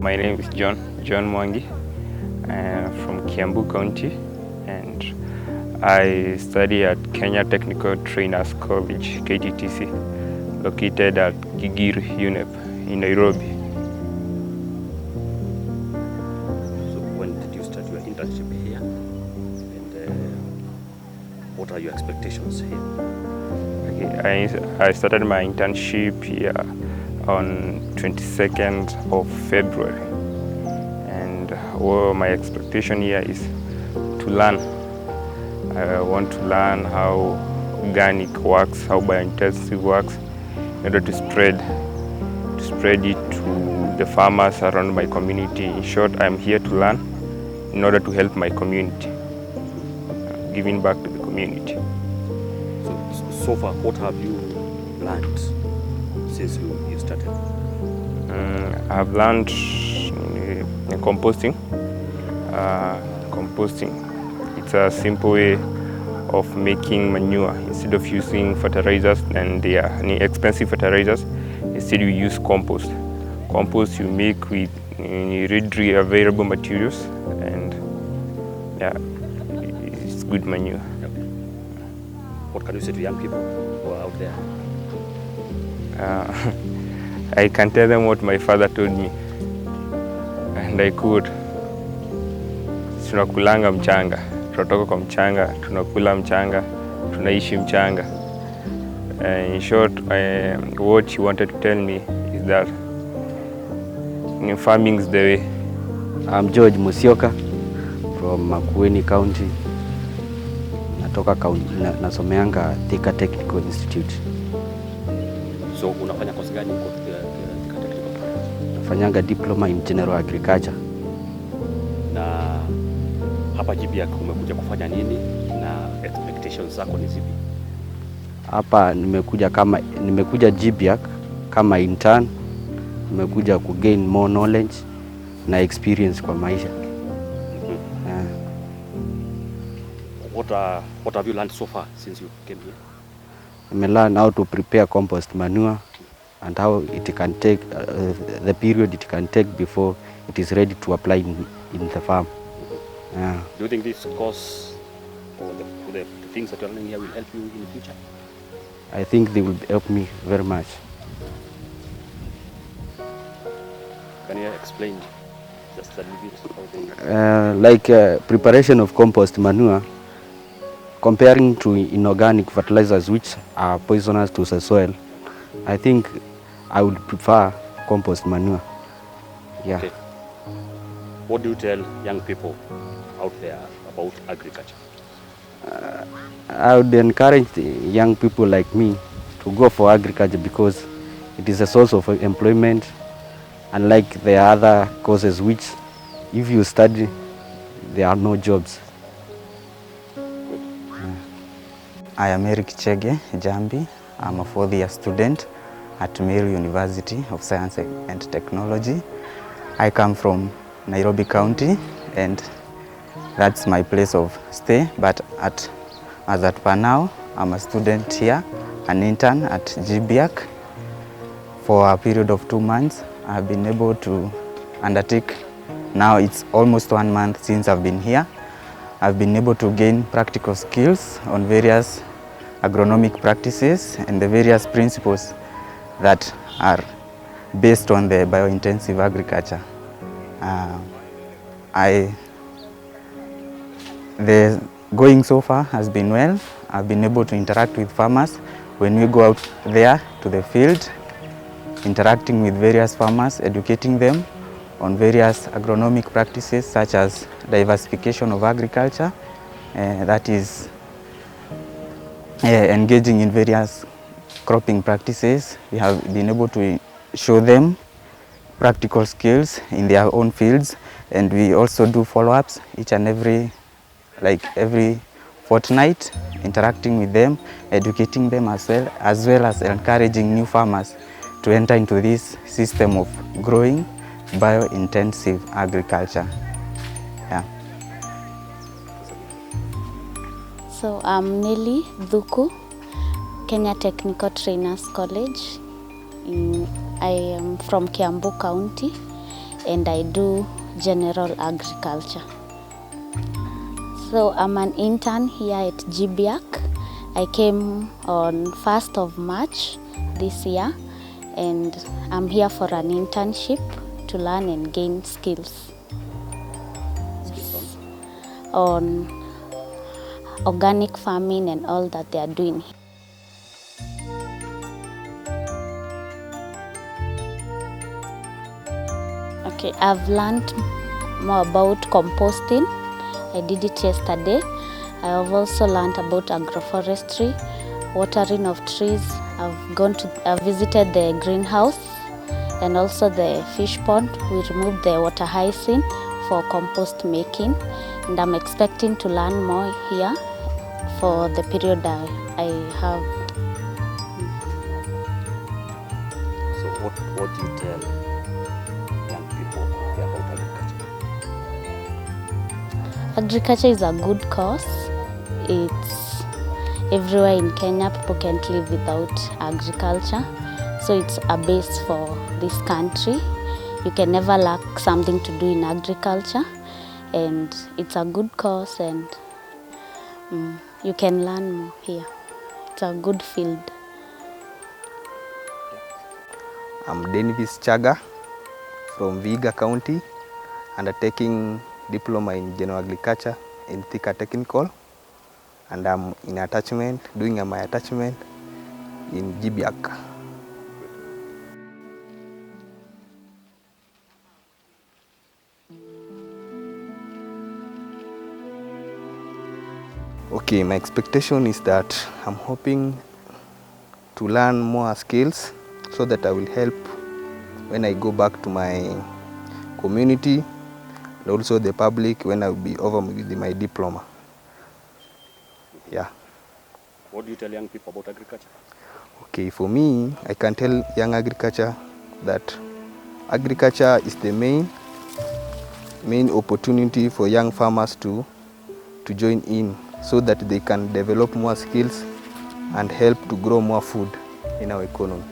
My name is John Mwangi. I'm from Kiambu County, and I study at Kenya Technical Trainers College, KTTC, located at Gigiri, UNEP in Nairobi. So when did you start your internship here, and what are your expectations here? Okay, I started my internship here on 22nd of February, and my expectation here is to learn. I want to learn how organic works, how biointensive works, in order to spread it to the farmers around my community. In short, I'm here to learn in order to help my community, giving back to the community. So far, what have you learned since you started? I have learned composting. Composting, it's a simple way of making manure. Instead of using fertilizers and they are expensive fertilizers, instead you use compost. Compost you make with readily available materials, and yeah, it's good manure. What can you say to young people who are out there? I can tell them what my father told me, and I could. Tunakulanga mchanga, tunatoka kwa mchanga, tunakula mchanga, tunaishi mchanga. In short, what he wanted to tell me is that farming is the way. I'm George Musyoka from Makueni County. Natoka nasomeanga Thika Technical Institute. So unafanya kozi gani huko Thika Technical? Nafanyanga diploma in general agriculture. Na hapa GBIAC umekuja kufanya nini na expectations zako ni zipi? Hapa nimekuja GBIAC kama intern. Nimekuja ku gain more knowledge na experience kwa maisha. What have you learned so far since you came here? I learned how to prepare compost manure and how it can take the period it can take before it is ready to apply in the farm. Do you think this course or the things that you are learning here will help you in the future? I think they will help me very much. Can you explain just a little bit? Preparation of compost manure, comparing to inorganic fertilizers which are poisonous to the soil, I think I would prefer compost manure. Yeah. Okay. What do you tell young people out there about agriculture? I would encourage the young people like me to go for agriculture because it is a source of employment, unlike the other courses which if you study there are no jobs. I am Eric Chege Jambi. I'm a fourth-year student at Meru University of Science and Technology. I come from Nairobi County, and that's my place of stay. But as at per now, I'm a student here, an intern at GBIAC. For a period of 2 months, I've been able to undertake. Now it's almost 1 month since I've been here. I've been able to gain practical skills on various agronomic practices and the various principles that are based on the biointensive agriculture. The going so far has been well. I've been able to interact with farmers when we go out there to the field, interacting with various farmers, educating them on various agronomic practices such as diversification of agriculture, that is engaging in various cropping practices. We have been able to show them practical skills in their own fields, and we also do follow-ups each and every fortnight, interacting with them, educating them as well as encouraging new farmers to enter into this system of growing bio-intensive agriculture. Yeah. So I'm Nelly Dhuku, Kenya Technical Trainers College. I am from Kiambu County, and I do general agriculture. So I'm an intern here at GBIAC. I came on 1st of March this year, and I'm here for an internship to learn and gain skills on organic farming and all that they are doing. Okay, I've learned more about composting. I did it yesterday. I have also learned about agroforestry, watering of trees. I've visited the greenhouse and also the fish pond. We removed the water hyacinth for compost making, and I'm expecting to learn more here for the period I have. So what do you tell young people about agriculture? Agriculture is a good cause. It's everywhere in Kenya. People can't live without agriculture. So it's a base for this country. You can never lack something to do in agriculture, and it's a good cause, and you can learn more here. It's a good field. I'm Denvis Chaga from Vihiga County, undertaking diploma in general agriculture in Thika Technical, and I'm in attachment, doing my attachment in GBIAC. Okay, my expectation is that I'm hoping to learn more skills so that I will help when I go back to my community and also the public when I will be over with my diploma. Yeah. What do you tell young people about agriculture? Okay, for me, I can tell young agriculture that agriculture is the main opportunity for young farmers to join in so that they can develop more skills and help to grow more food in our economy.